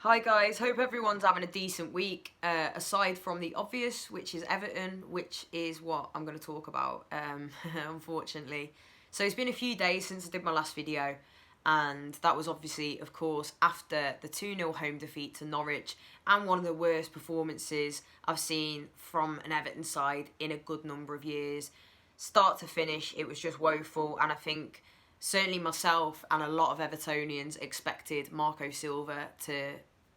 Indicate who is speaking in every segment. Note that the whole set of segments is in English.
Speaker 1: Hi guys, hope everyone's having a decent week, aside from the obvious, which is Everton, which is what I'm going to talk about, unfortunately. So it's been a few days since I did my last video, and that was obviously, of course, after the 2-0 home defeat to Norwich, and one of the worst performances I've seen from an Everton side in a good number of years. Start to finish, it was just woeful, and I think certainly myself and a lot of Evertonians expected Marco Silva to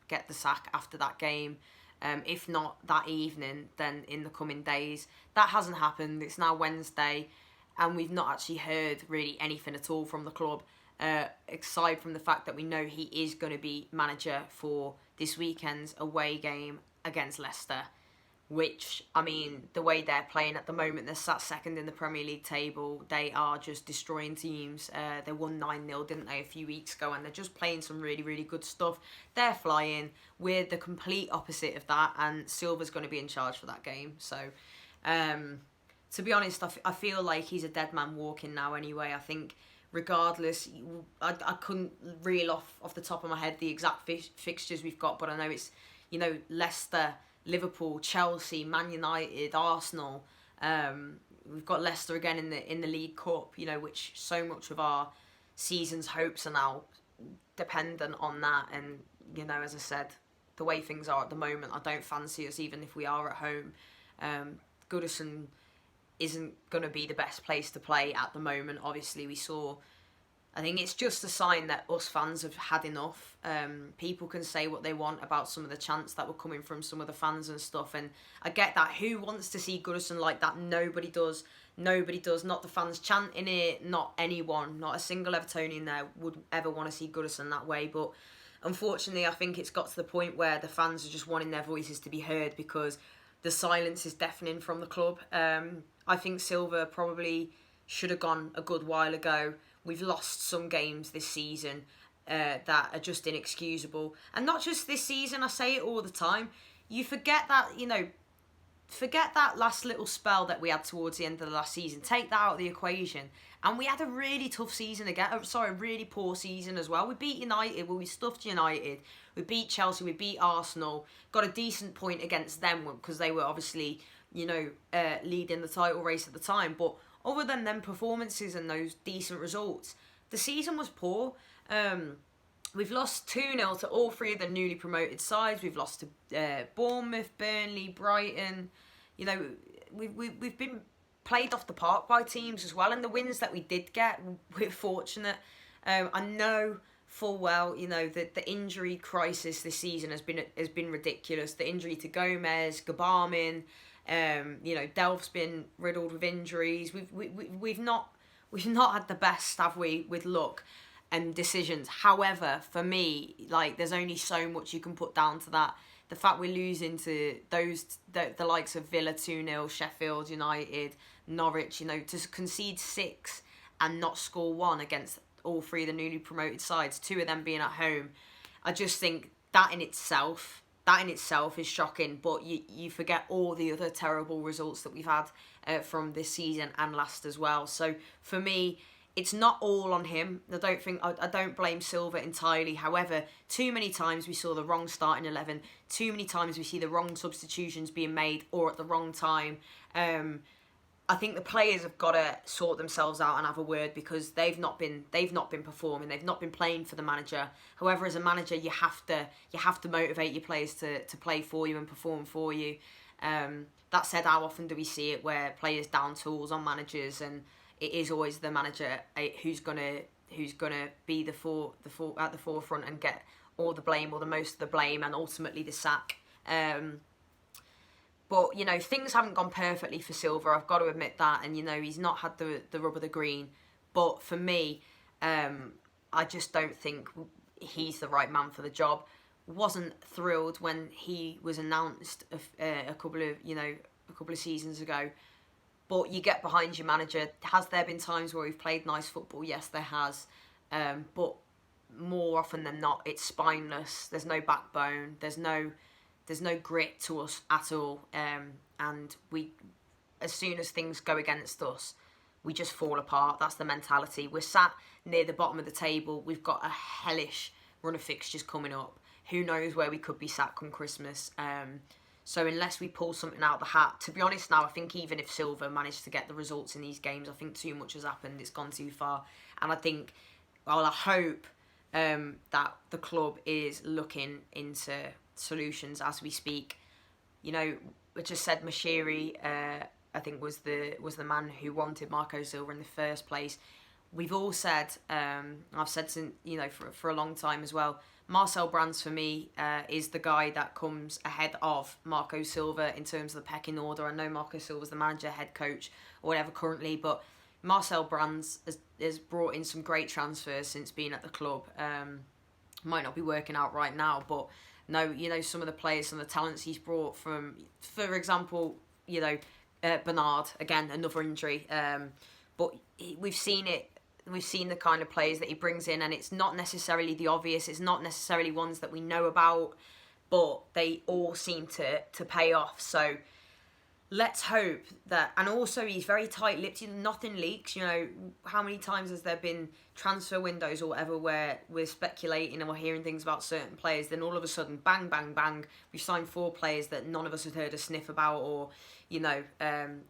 Speaker 1: get the sack after that game. If not that evening, then in the coming days. That hasn't happened. It's now Wednesday, and we've not actually heard really anything at all from the club, aside from the fact that we know he is going to be manager for this weekend's away game against Leicester. Which, I mean, the way they're playing at the moment, they're sat second in the Premier League table. They are just destroying teams. They won 9-0, didn't they, a few weeks ago, and they're just playing some really, really good stuff. They're flying. We're the complete opposite of that, and Silva's going to be in charge for that game. So, to be honest, I feel like he's a dead man walking now anyway. I think regardless, I couldn't reel off the top of my head the exact fixtures we've got, but I know it's, Leicester, Liverpool, Chelsea, Man United, Arsenal. We've got Leicester again in the League Cup, which so much of our season's hopes are now dependent on that. And, as I said, the way things are at the moment, I don't fancy us, even if we are at home. Goodison isn't going to be the best place to play at the moment. Obviously, I think it's just a sign that us fans have had enough. People can say what they want about some of the chants that were coming from some of the fans and stuff, and I get that. Who wants to see Goodison like that? Nobody does. Nobody does. Not the fans chanting it, not anyone. Not a single Evertonian there would ever want to see Goodison that way, but unfortunately I think it's got to the point where the fans are just wanting their voices to be heard because the silence is deafening from the club. I think Silva probably should have gone a good while ago. We've lost some games this season that are just inexcusable. And not just this season, I say it all the time. You forget that, forget that last little spell that we had towards the end of the last season. Take that out of the equation. And we had a really tough season again. A really poor season as well. We beat United, we stuffed United. We beat Chelsea, we beat Arsenal. Got a decent point against them because they were obviously, leading the title race at the time. But other than them performances and those decent results, the season was poor. We've lost 2-0 to all three of the newly promoted sides. We've lost to Bournemouth, Burnley, Brighton. We've been played off the park by teams as well. And the wins that we did get, we're fortunate. I know full well, that the injury crisis this season has been ridiculous. The injury to Gomez, Gabarmin. Delph's been riddled with injuries. We've not had the best, have we, with luck and decisions. However, for me, there's only so much you can put down to that. The fact we're losing to the likes of Villa 2-0, Sheffield United, Norwich, to concede 6 and not score 1 against all three of the newly promoted sides, 2 of them being at home. I just think that in itself is shocking, but you forget all the other terrible results that we've had from this season and last as well. So for me, it's not all on him. I don't blame Silva entirely. However, too many times we saw the wrong starting 11. Too many times we see the wrong substitutions being made or at the wrong time. I think the players have got to sort themselves out and have a word because they've not been performing. They've not been playing for the manager. However, as a manager, you have to motivate your players to play for you and perform for you. That said, how often do we see it where players down tools on managers, and it is always the manager who's gonna be at the forefront and get all the blame or the most of the blame and ultimately the sack. But, things haven't gone perfectly for Silva. I've got to admit that. And, he's not had the rub of the green. But for me, I just don't think he's the right man for the job. Wasn't thrilled when he was announced a couple of seasons ago. But you get behind your manager. Has there been times where we've played nice football? Yes, there has. But more often than not, it's spineless. There's no backbone. There's no grit to us at all, and we, as soon as things go against us, we just fall apart. That's the mentality. We're sat near the bottom of the table. We've got a hellish run of fixtures coming up. Who knows where we could be sat come Christmas. So unless we pull something out of the hat, to be honest now, I think even if Silva managed to get the results in these games, I think too much has happened. It's gone too far. And I think, well, I hope that the club is looking into solutions as we speak. You know, I just said Mashiri, I think was the man who wanted Marco Silva in the first place. We've all said, I've said since, you know, for a long time as well, Marcel Brands for me is the guy that comes ahead of Marco Silva in terms of the pecking order. I know Marco Silva's the manager, head coach, or whatever currently, but Marcel Brands has brought in some great transfers since being at the club. Might not be working out right now, but no, you know, some of the players, some of the talents he's brought from, for example, you know, Bernard, again, another injury. But we've seen it. We've seen the kind of players that he brings in, and it's not necessarily the obvious. It's not necessarily ones that we know about, but they all seem to pay off. So let's hope that, and also he's very tight-lipped. Nothing leaks. You know, how many times has there been transfer windows or whatever where we're speculating and we're hearing things about certain players, then all of a sudden, bang, bang, bang, we've signed 4 players that none of us had heard a sniff about, or, you know,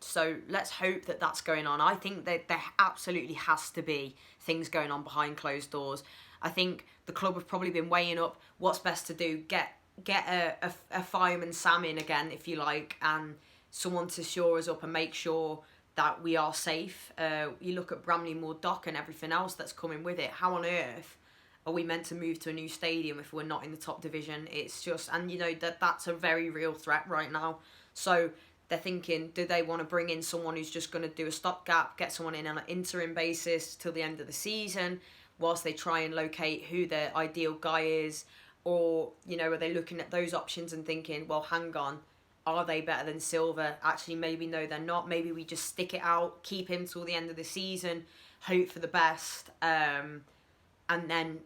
Speaker 1: so let's hope that that's going on. I think that there absolutely has to be things going on behind closed doors. I think the club have probably been weighing up what's best to do, get a fireman Sam in again, if you like, and someone to shore us up and make sure that we are safe. You look at Bramley Moor Dock and everything else that's coming with it. How on earth are we meant to move to a new stadium if we're not in the top division? It's just, and you know, that's a very real threat right now. So they're thinking, do they want to bring in someone who's just going to do a stopgap, get someone in on an interim basis till the end of the season, whilst they try and locate who their ideal guy is? Or, you know, are they looking at those options and thinking, well, hang on, are they better than Silva? Actually, maybe no, they're not. Maybe we just stick it out, keep him till the end of the season, hope for the best, and then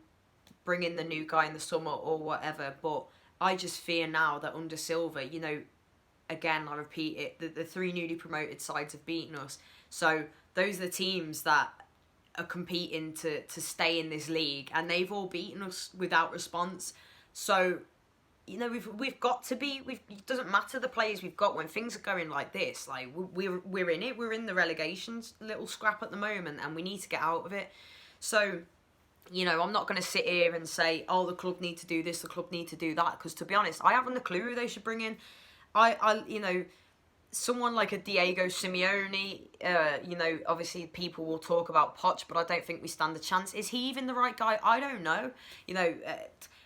Speaker 1: bring in the new guy in the summer or whatever. But I just fear now that under Silva, you know, again, I repeat it, the 3 newly promoted sides have beaten us. So those are the teams that are competing to stay in this league, and they've all beaten us without response. So, you know, we've got to be. It doesn't matter the players we've got when things are going like this. Like we're in it. We're in the relegations little scrap at the moment, and we need to get out of it. So, you know, I'm not going to sit here and say, oh, the club need to do this, the club need to do that, because to be honest, I haven't a clue who they should bring in. I you know, someone like a Diego Simeone, you know, obviously people will talk about Poch, but I don't think we stand a chance. Is he even the right guy? I don't know. You know,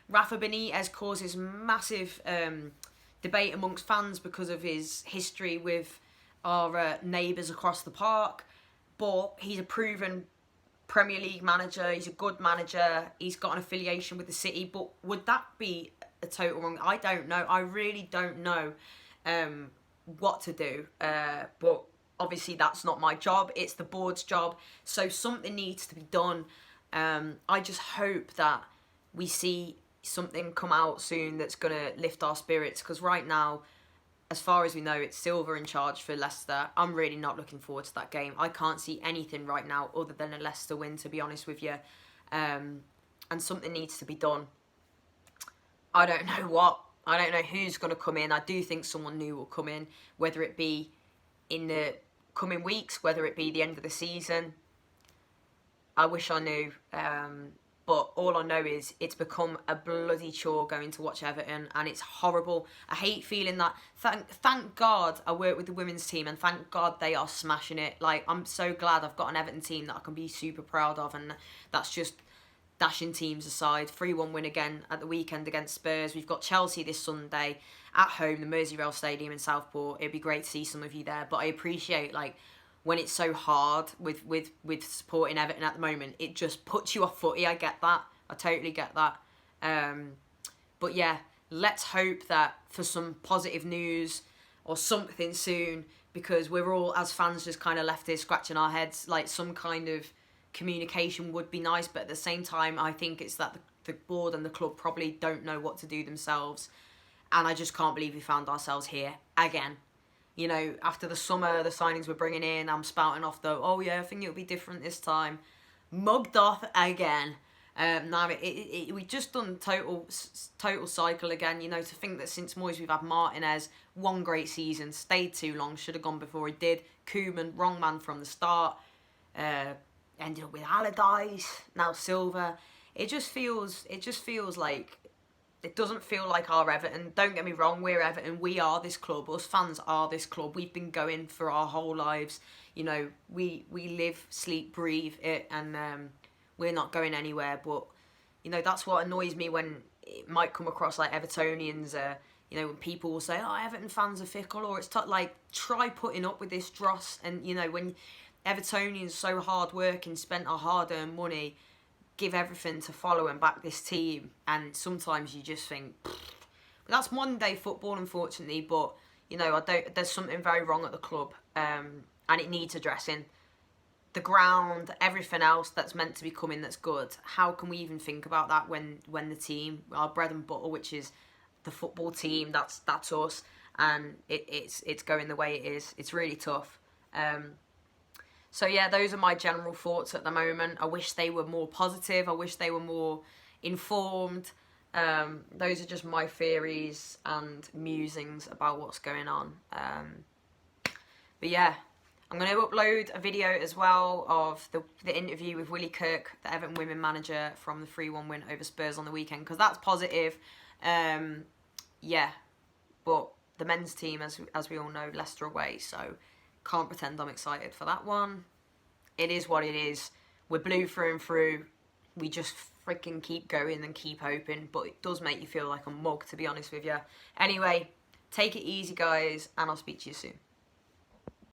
Speaker 1: Rafa Benitez causes massive debate amongst fans because of his history with our neighbours across the park, but he's a proven Premier League manager, he's a good manager, he's got an affiliation with the city, but would that be a total wrong? I don't know. I really don't know what to do, but obviously that's not my job, it's the board's job, so something needs to be done. I just hope that we see something come out soon that's going to lift our spirits, because right now, as far as we know, it's Silva in charge for Leicester. I'm really not looking forward to that game. I can't see anything right now other than a Leicester win, to be honest with you, and something needs to be done. I don't know what. I don't know who's going to come in. I do think someone new will come in, whether it be in the coming weeks, whether it be the end of the season. I wish I knew. But all I know is it's become a bloody chore going to watch Everton, and it's horrible. I hate feeling that. Thank God I work with the women's team, and thank God they are smashing it. Like, I'm so glad I've got an Everton team that I can be super proud of, and that's just dashing teams aside. 3-1 win again at the weekend against Spurs. We've got Chelsea this Sunday at home, the Merseyrail Stadium in Southport. It'd be great to see some of you there, but I appreciate, like, when it's so hard with supporting Everton at the moment, it just puts you off footy. I get that. I totally get that. But yeah, let's hope that for some positive news or something soon, because we're all, as fans, just kind of left here scratching our heads. Like, some kind of communication would be nice, but at the same time, I think it's that the board and the club probably don't know what to do themselves. And I just can't believe we found ourselves here again. You know, after the summer, the signings we're bringing in, I'm spouting off though, oh yeah, I think it'll be different this time. Mugged off again. Now we've just done total cycle again. You know, to think that since Moyes we've had Martinez, one great season, stayed too long, should have gone before he did. Koeman, wrong man from the start. Ended up with Allardyce, now Silva. It just feels like, it doesn't feel like our Everton. Don't get me wrong, we're Everton. We are this club. Us fans are this club. We've been going for our whole lives. You know, we live, sleep, breathe it, and we're not going anywhere. But, you know, that's what annoys me when it might come across like Evertonians, you know, when people will say, oh, Everton fans are fickle, or it's like, try putting up with this dross. And, you know, when Evertonians so hard working, spent our hard-earned money, give everything to follow and back this team, and sometimes you just think, but that's modern day football, unfortunately. But, you know, there's something very wrong at the club, and it needs addressing. The ground, everything else that's meant to be coming that's good, how can we even think about that when the team, our bread and butter, which is the football team, that's us, and it's going the way it is. It's really tough. So yeah, those are my general thoughts at the moment. I wish they were more positive. I wish they were more informed. Those are just my theories and musings about what's going on. But yeah, I'm going to upload a video as well of the interview with Willie Kirk, the Everton women manager, from the 3-1 win over Spurs on the weekend, because that's positive. Yeah, but the men's team, as we all know, Leicester away, so can't pretend I'm excited for that one. It is what it is. We're blue through and through. We just freaking keep going and keep hoping. But it does make you feel like a mug, to be honest with you. Anyway, take it easy, guys, and I'll speak to you soon.